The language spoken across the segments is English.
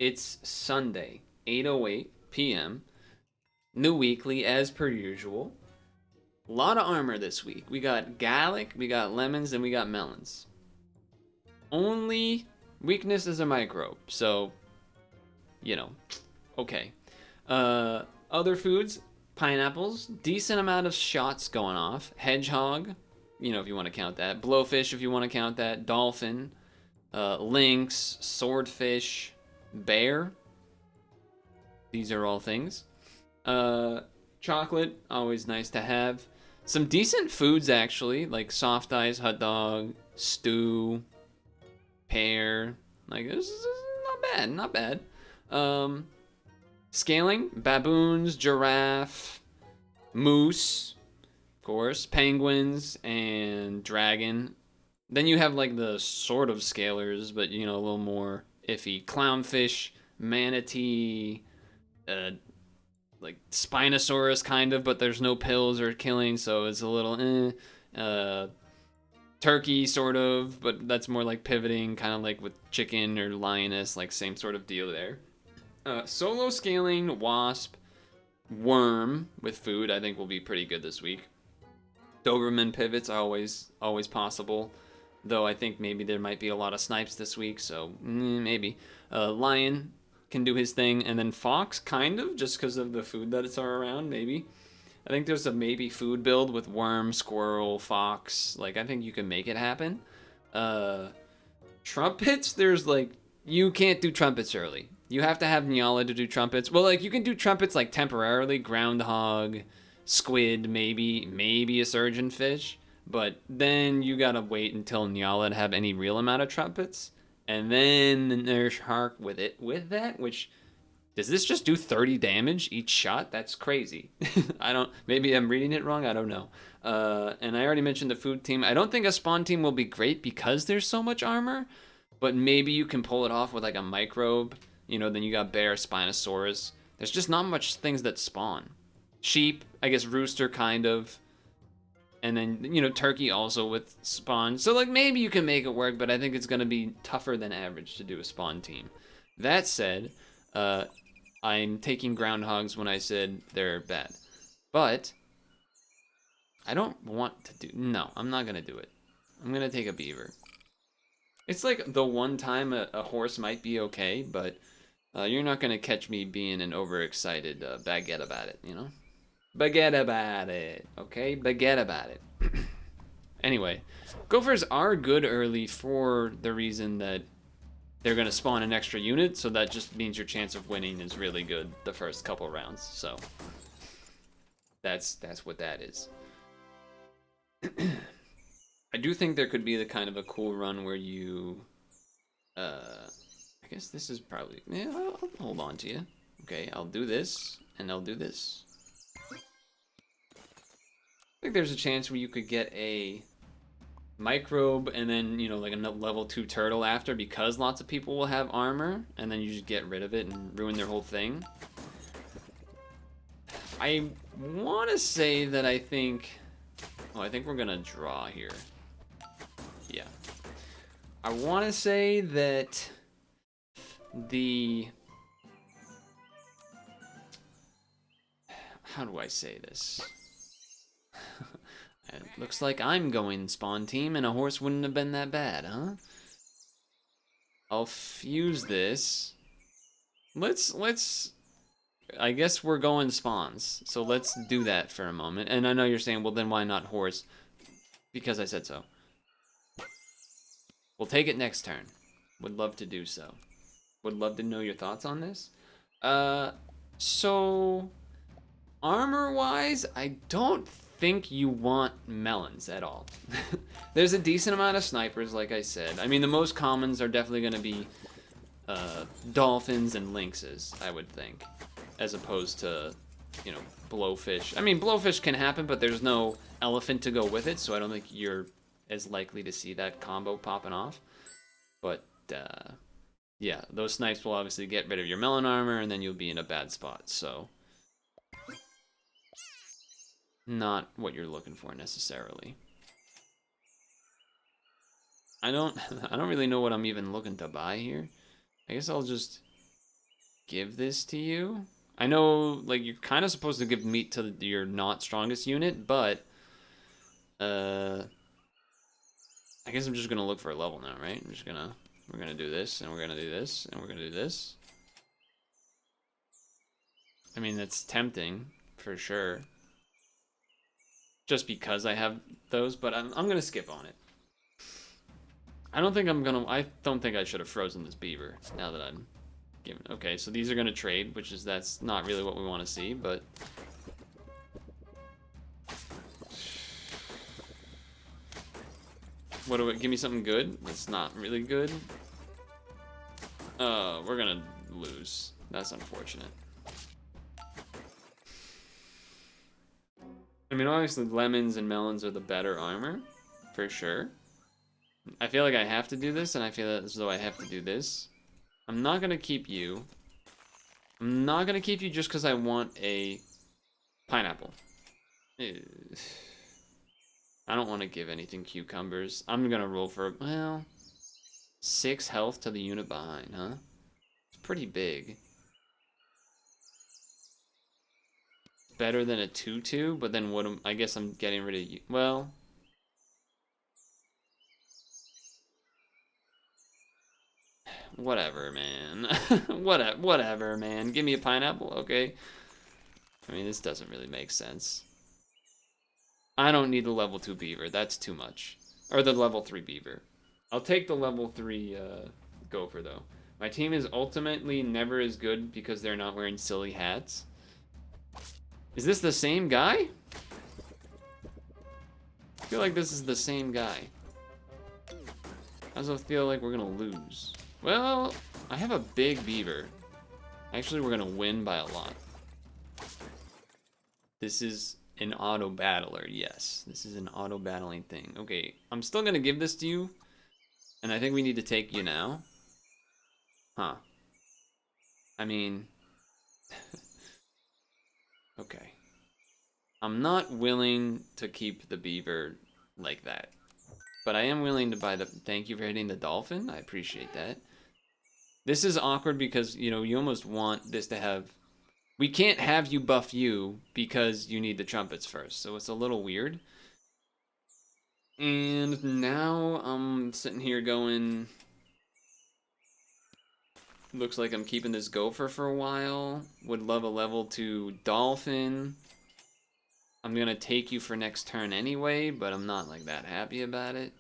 It's Sunday, 8:08 p.m. New weekly as per usual. A lot of armor this week. We got Gallic, we got lemons, and we got melons. Only weakness is a microbe, so you know, okay. Other foods, pineapples, decent amount of shots going off. Hedgehog, if you want to count that. Blowfish, if you want to count that. Dolphin, lynx, swordfish, bear. These are all things. Chocolate, always nice to have. Some decent foods actually, like soft ice, hot dog, stew, pear. Like this is not bad, not bad. Scaling, baboons, giraffe, moose, of course, penguins, and dragon. Then you have like the sort of scalers, but a little more iffy. Clownfish, manatee, like Spinosaurus kind of, but there's no pills or killing, so it's a little turkey sort of, but that's more like pivoting, kind of like with chicken or lioness, like same sort of deal there. Solo scaling, wasp, worm with food, I think will be pretty good this week. Doberman pivots are always possible, though I think maybe there might be a lot of snipes this week, so maybe. Lion can do his thing, and then fox kind of just because of the food that are around, maybe. I think there's a maybe food build with worm, squirrel, fox. Like I think you can make it happen. Trumpets, there's like you can't do trumpets early. You have to have Nyala to do trumpets. Well, like you can do trumpets like temporarily, groundhog, squid, maybe a surgeonfish, but then you gotta wait until Nyala to have any real amount of trumpets, and then there's Hark with that, which does this just do 30 damage each shot? That's crazy. Maybe I'm reading it wrong. I don't know. And I already mentioned the food team. I don't think a spawn team will be great because there's so much armor, but maybe you can pull it off with like a microbe. Then you got bear, Spinosaurus. There's just not much things that spawn. Sheep, I guess rooster kind of. And then, turkey also with spawn. So like maybe you can make it work, but I think it's going to be tougher than average to do a spawn team. That said, I'm taking groundhogs when I said they're bad. But I don't want to do... No, I'm not going to do it. I'm going to take a beaver. It's like the one time a horse might be okay, but you're not going to catch me being an overexcited baguette about it, Baguette about it, okay? Baguette about it. Anyway, gophers are good early for the reason that they're going to spawn an extra unit, so that just means your chance of winning is really good the first couple rounds. So that's what that is. I do think there could be the kind of a cool run where you I guess this is probably I'll hold on to you. Okay, I'll do this and I'll do this. I think there's a chance where you could get a microbe and then like a level 2 turtle after, because lots of people will have armor, and then you just get rid of it and ruin their whole thing. I want to say that I think we're gonna draw here. Yeah, I want to say that how do I say this? It looks like I'm going spawn team, and a horse wouldn't have been that bad, huh? I'll fuse this. Let's. I guess we're going spawns, so let's do that for a moment. And I know you're saying, well, then why not horse? Because I said so. We'll take it next turn. Would love to do so. Would love to know your thoughts on this. So armor-wise, I don't think you want melons at all. There's a decent amount of snipers, like I said. I mean, the most commons are definitely going to be dolphins and lynxes, I would think, as opposed to, blowfish. I mean, blowfish can happen, but there's no elephant to go with it, so I don't think you're as likely to see that combo popping off. But, yeah, those snipes will obviously get rid of your melon armor, and then you'll be in a bad spot, so not what you're looking for necessarily. I don't really know what I'm even looking to buy here. I guess I'll just give this to you. I know, like, you're kind of supposed to give meat to your not strongest unit, but I guess I'm just gonna look for a level now, right? We're gonna do this, and we're gonna do this, and we're gonna do this. I mean, that's tempting for sure, just because I have those, but I'm gonna skip on it. I don't think I should have frozen this beaver now that I'm given. Okay, so these are gonna trade, that's not really what we want to see, but give me something good? That's not really good. We're gonna lose. That's unfortunate. I mean, obviously lemons and melons are the better armor, for sure. I feel like I have to do this, and I feel as though I have to do this. I'm not gonna keep you. I'm not gonna keep you just because I want a pineapple. I don't want to give anything cucumbers. I'm gonna roll for, well, 6 health to the unit behind, huh? It's pretty big. Better than a 2-2, but then I guess I'm getting rid of you. Well, whatever, man. Whatever, man. Give me a pineapple, okay? I mean, this doesn't really make sense. I don't need the level 2 beaver. That's too much. Or the level 3 beaver. I'll take the level 3 gopher, though. My team is ultimately never as good because they're not wearing silly hats. Is this the same guy? I feel like this is the same guy. I also feel like we're going to lose. Well, I have a big beaver. Actually, we're going to win by a lot. This is an auto battler, yes. This is an auto battling thing. Okay, I'm still gonna give this to you, and I think we need to take you now. Huh. I mean, okay. I'm not willing to keep the beaver like that, but I am willing to buy the, thank you for hitting the dolphin, I appreciate that. This is awkward because, you know, you almost want this to have, we can't have you buff you because you need the trumpets first, so it's a little weird. And now I'm sitting here going, looks like I'm keeping this gopher for a while. Would love a level 2 dolphin. I'm gonna take you for next turn anyway, but I'm not like that happy about it.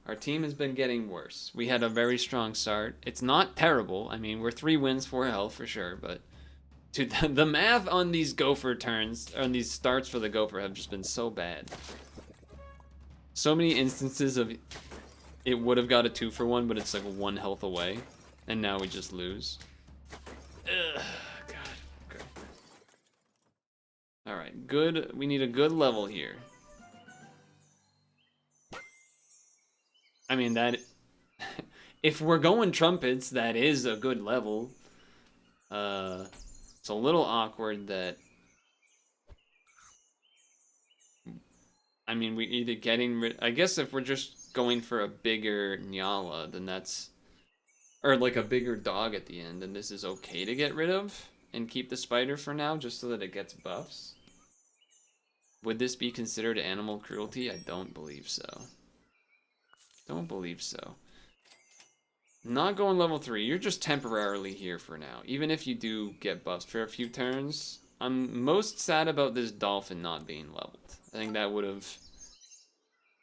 Our team has been getting worse. We had a very strong start. It's not terrible. I mean, we're 3 wins, 4 health for sure, but dude, the math on these gopher turns, on these starts for the gopher have just been so bad. So many instances of it would have got a 2-for-1, but it's like 1 health away, and now we just lose. Ugh, God. Okay. All right, good. We need a good level here. I mean, that... if we're going trumpets, that is a good level. It's a little awkward that... I mean, we either getting rid... I guess if we're just going for a bigger Nyala, then that's... or like a bigger dog at the end, then this is okay to get rid of and keep the spider for now, just so that it gets buffs. Would this be considered animal cruelty? I don't believe so. Don't believe so. Not going level 3. You're just temporarily here for now. Even if you do get buffs for a few turns. I'm most sad about this dolphin not being leveled. I think that would have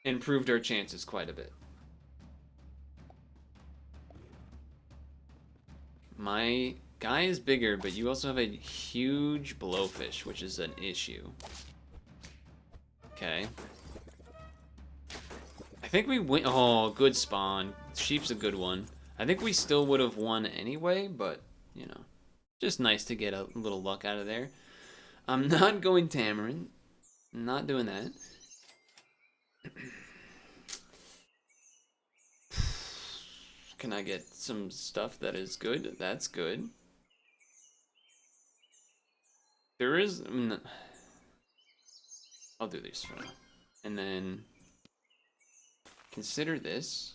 improved our chances quite a bit. My guy is bigger, but you also have a huge blowfish, which is an issue. Okay. I think we win. Oh, good spawn. Sheep's a good one. I think we still would have won anyway, but, you know, just nice to get a little luck out of there. I'm not going Tamarin. I'm not doing that. Can I get some stuff that is good? That's good. There is... I'll do these for now. And then... consider this.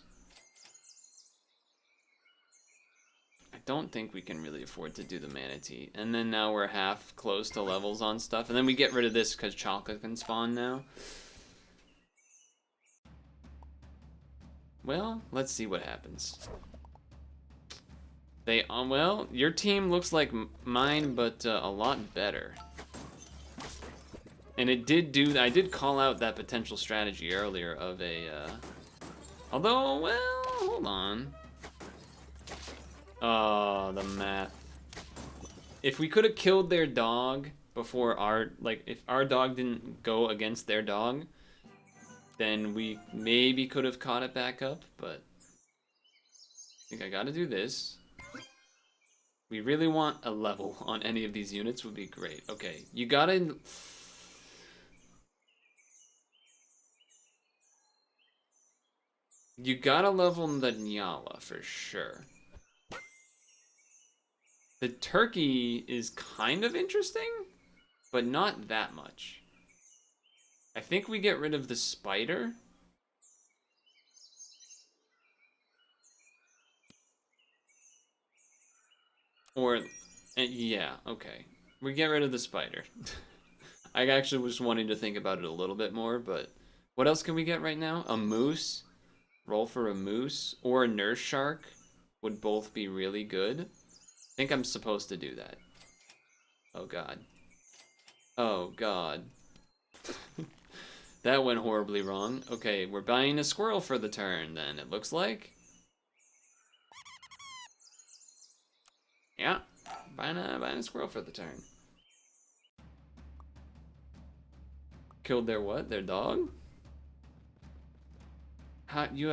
I don't think we can really afford to do the manatee. And then now we're half close to levels on stuff. And then we get rid of this because chocolate can spawn now. Well, let's see what happens. They, well, your team looks like mine, but a lot better. And it did do, I did call out that potential strategy earlier of a, although, well, hold on. Oh, the math. If we could have killed their dog before our, like, if our dog didn't go against their dog, then we maybe could have caught it back up, but I think I gotta do this. We really want a level on any of these units would be great. Okay, you gotta... You gotta level the Nyala for sure. The turkey is kind of interesting, but not that much. I think we get rid of the spider. Or, yeah, okay. We get rid of the spider. I actually was wanting to think about it a little bit more, but what else can we get right now? A moose. Roll for a moose or a nurse shark would both be really good. I think I'm supposed to do that. Oh god. Oh god. That went horribly wrong. Okay, we're buying a squirrel for the turn then, it looks like. Yeah, buying a squirrel for the turn. Killed their what? Their dog? How, you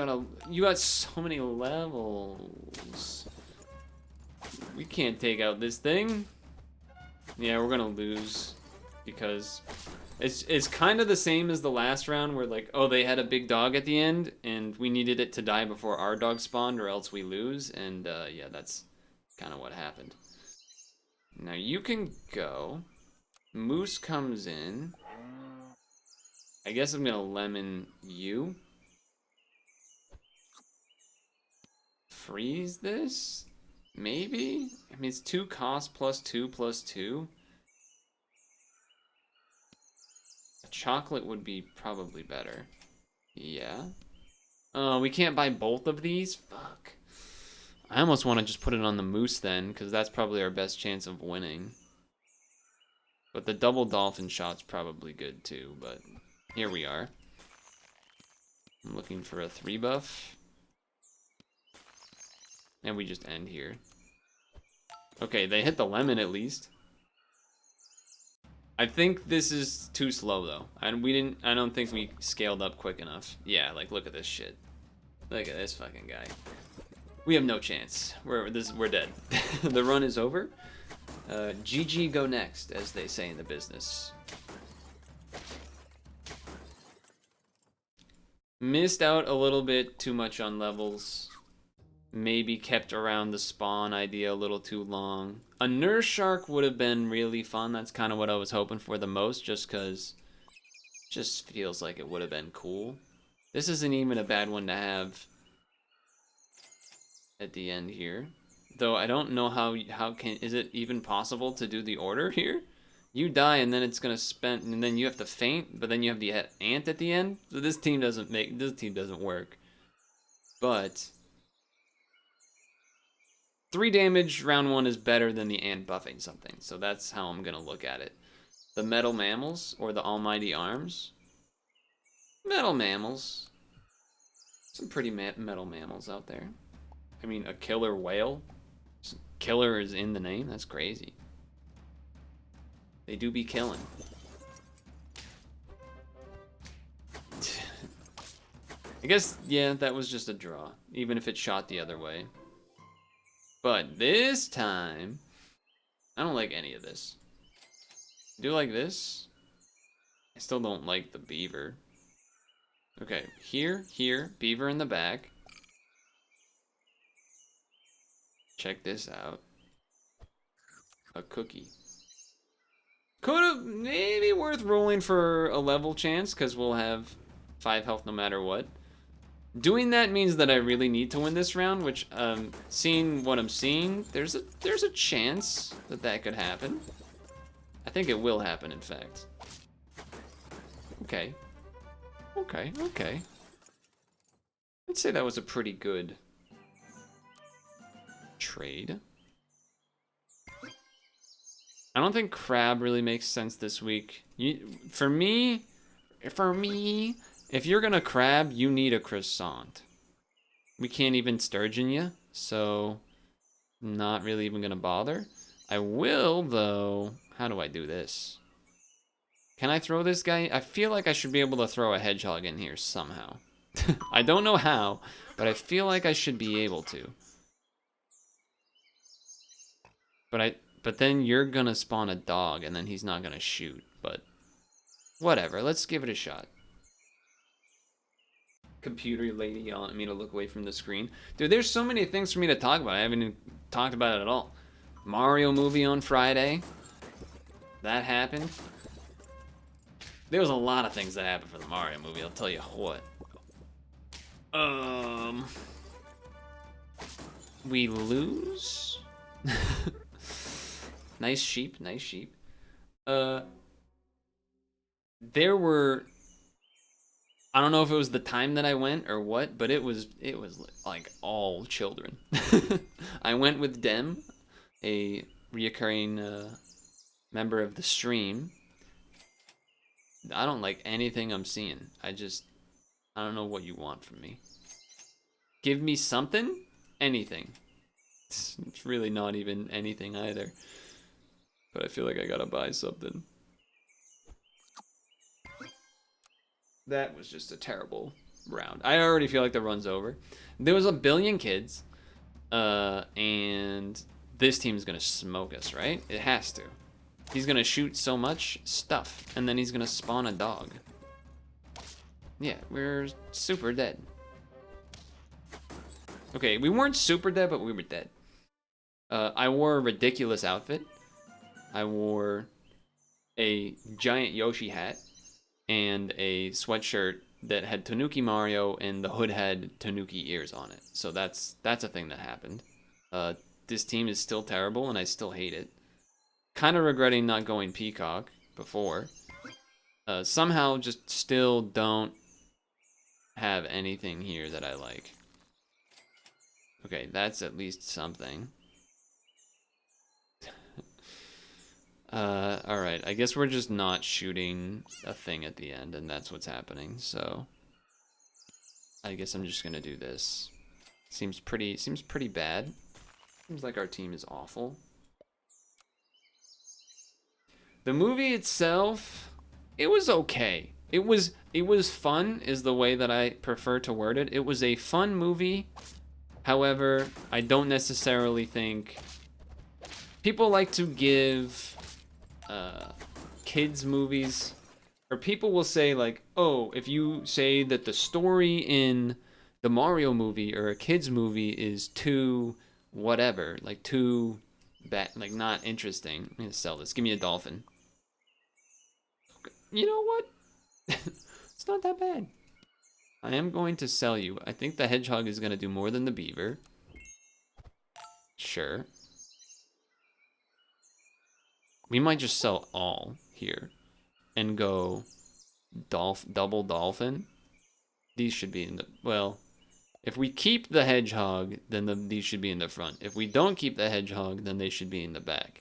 got so many levels. We can't take out this thing. Yeah, we're gonna lose because it's kind of the same as the last round where like, oh, they had a big dog at the end and we needed it to die before our dog spawned or else we lose, and yeah, that's kind of what happened. Now you can go. Moose comes in. I guess I'm gonna lemon you. Freeze this? Maybe? I mean, it's 2 cost plus 2 plus 2. A chocolate would be probably better. Yeah. Oh, we can't buy both of these? Fuck. I almost want to just put it on the moose then, because that's probably our best chance of winning. But the double dolphin shot's probably good too, but here we are. I'm looking for a 3 buff. And we just end here. Okay, they hit the lemon at least. I think this is too slow though. And I don't think we scaled up quick enough. Yeah, like look at this shit. Look at this fucking guy. We have no chance. We're dead. The run is over. GG go next, as they say in the business. Missed out a little bit too much on levels. Maybe kept around the spawn idea a little too long. A nurse shark would have been really fun. That's kind of what I was hoping for the most, just because it just feels like it would have been cool. This isn't even a bad one to have at the end here. Though I don't know how is it even possible to do the order here? You die and then it's gonna spend, and then you have to faint, but then you have the ant at the end. So this team doesn't work. But 3 damage round 1 is better than the ant buffing something, so that's how I'm gonna look at it. The metal mammals or the almighty arms. Metal mammals. Some pretty metal mammals out there. I mean, a killer whale. Killer is in the name. That's crazy. They do be killing. I guess, yeah, that was just a draw, even if it shot the other way. But this time, I don't like any of this. I do like this. I still don't like the beaver. Okay, here, beaver in the back. Check this out. A cookie. Could have maybe worth rolling for a level chance, because we'll have 5 health no matter what. Doing that means that I really need to win this round, which, seeing what I'm seeing, there's a chance that that could happen. I think it will happen, in fact. Okay. Okay, okay. I'd say that was a pretty good trade. I don't think crab really makes sense this week. For me, if you're gonna crab, you need a croissant. We can't even sturgeon you, so not really even gonna bother. I will, though. How do I do this? Can I throw this guy? I feel like I should be able to throw a hedgehog in here somehow. I don't know how, but I feel like I should be able to. But then you're gonna spawn a dog, and then he's not gonna shoot. But whatever, let's give it a shot. Computer lady yelling at me to look away from the screen. Dude, there's so many things for me to talk about. I haven't even talked about it at all. Mario movie on Friday. That happened. There was a lot of things that happened for the Mario movie, I'll tell you what. We lose? Nice sheep, nice sheep. There were, I don't know if it was the time that I went or what, but it was like all children. I went with Dem, a reoccurring member of the stream. I don't like anything I'm seeing. I don't know what you want from me. Give me something? Anything. It's really not even anything either. But I feel like I gotta buy something. That was just a terrible round. I already feel like the run's over. There was a billion kids. And this team's gonna smoke us, right? It has to. He's gonna shoot so much stuff, and then he's gonna spawn a dog. Yeah, we're super dead. Okay, we weren't super dead, but we were dead. I wore a ridiculous outfit. I wore a giant Yoshi hat and a sweatshirt that had Tanuki Mario, and the hood had Tanuki ears on it. So that's a thing that happened. This team is still terrible, and I still hate it. Kind of regretting not going Peacock before. Somehow just still don't have anything here that I like. Okay, that's at least something. Alright, I guess we're just not shooting a thing at the end, and that's what's happening, so I guess I'm just gonna do this. Seems pretty bad. Seems like our team is awful. The movie itself, it was okay. It was fun is the way that I prefer to word it. It was a fun movie. However, I don't necessarily think people like to give kids movies, or people will say like, oh, if you say that the story in the Mario movie or a kids movie is too whatever, like too bad, like not interesting. I'm gonna sell this. Give me a dolphin. You know what? It's not that bad. I am going to sell you. I think the hedgehog is gonna do more than the beaver. Sure. We might just sell all here and go double dolphin. These should be in the, well, if we keep the hedgehog, then these should be in the front. If we don't keep the hedgehog, then they should be in the back.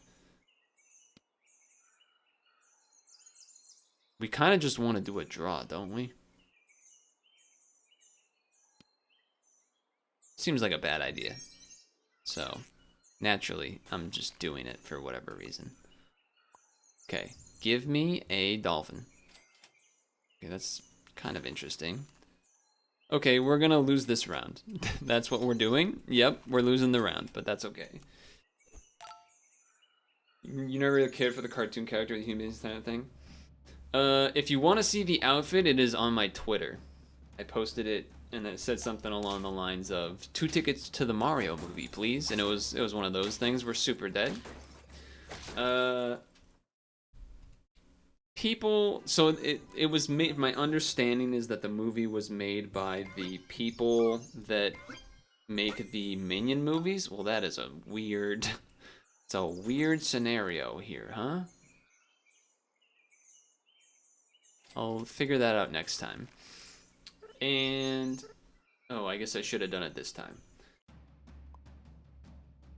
We kind of just want to do a draw, don't we? Seems like a bad idea. So, naturally, I'm just doing it for whatever reason. Okay, give me a dolphin. Okay, that's kind of interesting. Okay, we're gonna lose this round. That's what we're doing. Yep, we're losing the round, but that's okay. You never really cared for the cartoon character, the humans kind of thing? If you want to see the outfit, it is on my Twitter. I posted it, and it said something along the lines of 2 tickets to the Mario movie, please. And it was one of those things. We're super dead. people. So it was made. My understanding is that the movie was made by the people that make the Minion movies. Well, that is a weird. It's a weird scenario here, huh? I'll figure that out next time. And oh, I guess I should have done it this time.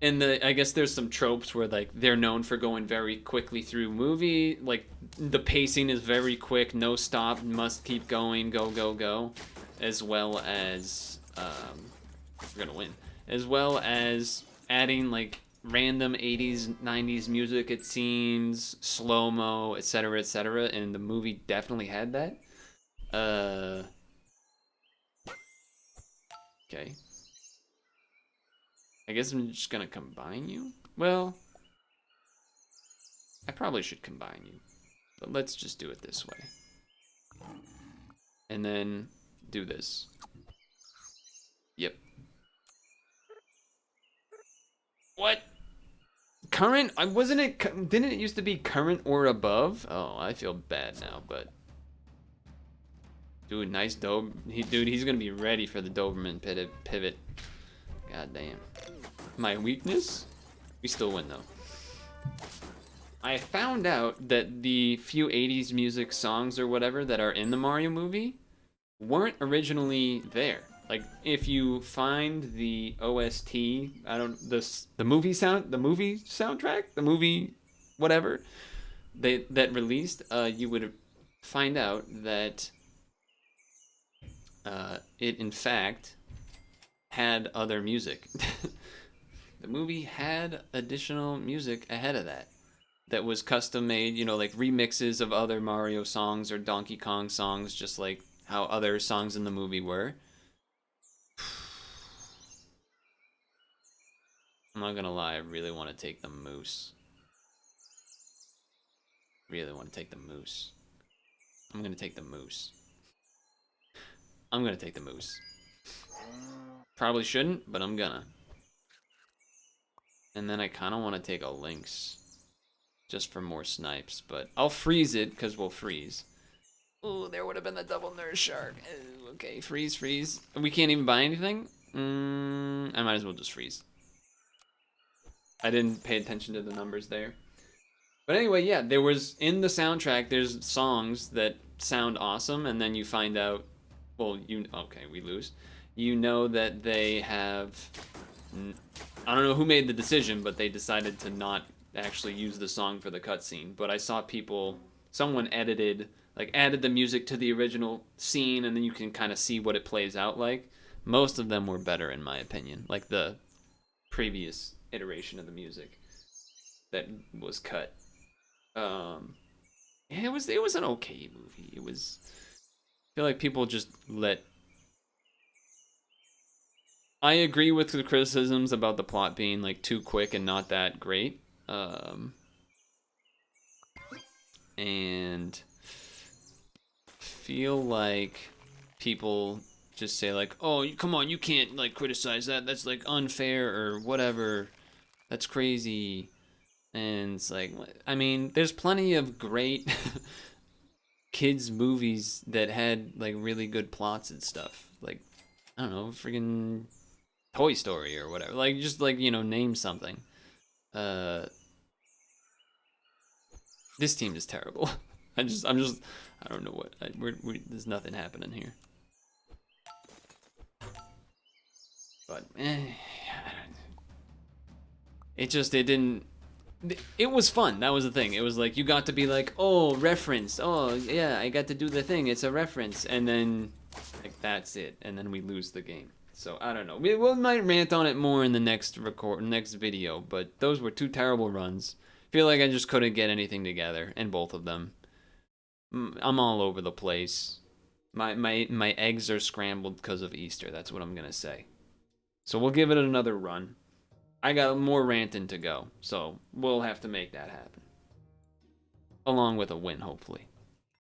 And I guess there's some tropes where like they're known for going very quickly through movie, like the pacing is very quick, no stop, must keep going, go go go, as well as we're gonna win, as well as adding like random 80s 90s music, it seems, slow mo, etc., and the movie definitely had that. Okay, I guess I'm just gonna combine you. Well, I probably should combine you, but let's just do it this way. And then do this. Yep. What? Current? I wasn't it. Didn't it used to be current or above? Oh, I feel bad now, but dude, nice dude, he's gonna be ready for the Doberman pivot. God damn. My weakness? We still win though. I found out that the few 80s music songs or whatever that are in the Mario movie weren't originally there. Like if you find the OST, I don't the movie soundtrack, the movie whatever that released, you would find out that it in fact had other music. The movie had additional music ahead of that was custom made, you know, like remixes of other Mario songs or Donkey Kong songs, just like how other songs in the movie were. I'm not gonna lie, I really want to take the moose. Really want to take the moose. I'm gonna take the moose. I'm gonna take the moose. Probably shouldn't, but I'm gonna. And then I kind of want to take a lynx. Just for more snipes, but I'll freeze it because we'll freeze. Ooh, there would have been the double nurse shark. Ooh, okay, freeze, freeze. We can't even buy anything? I might as well just freeze. I didn't pay attention to the numbers there. But anyway, yeah, there was, in the soundtrack, there's songs that sound awesome, and then you find out, well, okay, we lose. You know that they have, I don't know who made the decision, but they decided to not actually use the song for the cutscene. But I saw someone added the music to the original scene, and then you can kind of see what it plays out like. Most of them were better, in my opinion, like the previous iteration of the music that was cut. It was an okay movie. I feel like people just let. I agree with the criticisms about the plot being like too quick and not that great. And feel like people just say like, "Oh, come on, you can't like criticize that. That's like unfair or whatever. That's crazy." And it's like, I mean, there's plenty of great kids movies that had like really good plots and stuff. Like, I don't know, freaking Toy Story or whatever. Like, just like, you know, name something. This team is terrible. I don't know what. There's nothing happening here. But it didn't. It was fun. That was the thing. It was like you got to be like, oh, reference. Oh, yeah, I got to do the thing. It's a reference, and then like that's it. And then we lose the game. So I don't know. We might rant on it more in the next video. But those were two terrible runs. Feel like I just couldn't get anything together in both of them. I'm all over the place. My eggs are scrambled because of Easter. That's what I'm gonna say. So we'll give it another run. I got more ranting to go, so we'll have to make that happen. Along with a win, hopefully.